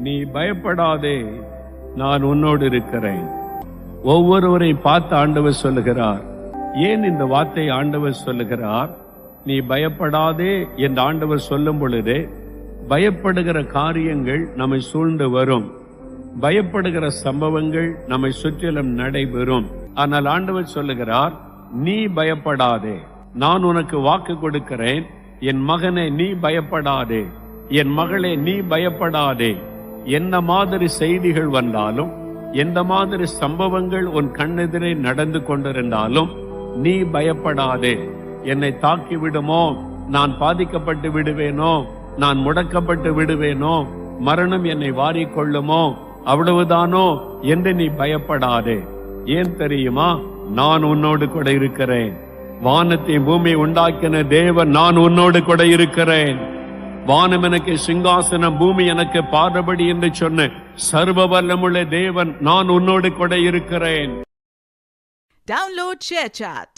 நீ பயப்படாதே, நான் உன்னோடு இருக்கிறேன். ஒவ்வொருவரை பார்த்து ஆண்டவர் சொல்லுகிறார். ஏன் இந்த வார்த்தை ஆண்டவர் சொல்லுகிறார்? நீ பயப்படாதே என்று ஆண்டவர் சொல்லும் பொழுது பயப்படுகிற காரியங்கள் நம்மை சூழ்ந்து வரும், பயப்படுகிற சம்பவங்கள் நம்மை சுற்றிலும் நடைபெறும். ஆனால் ஆண்டவர் சொல்லுகிறார், நீ பயப்படாதே, நான் உனக்கு வாக்கு கொடுக்கிறேன். என் மகனே நீ பயப்படாதே, என் மகளே நீ பயப்படாதே. என்ன மாதிரி செய்திகள் வந்தாலும், எந்த மாதிரி சம்பவங்கள் உன் கண்ணெதிரே நடந்து கொண்டிருந்தாலும் நீ பயப்படாதே. என்னை தாக்கி விடுமோ, நான் பாதிக்கப்பட்டு விடுவேனோ, நான் முடக்கப்பட்டு விடுவேனோ, மரணம் என்னை வாரிக்கொள்ளுமோ, அவ்வளவுதானோ என்று நீ பயப்படாதே. ஏன் தெரியுமா? நான் உன்னோடு கூட இருக்கிறேன். வானத்தை பூமி உண்டாக்கின தேவன் நான் உன்னோடு கூட இருக்கிறேன். வானம் எனக்கு சிங்காசனம், பூமி எனக்கு பாதபடி என்று சொன்ன சர்வ வல்லமுள்ள தேவன் நான் உன்னோடு கூட இருக்கிறேன். Download ShareChat.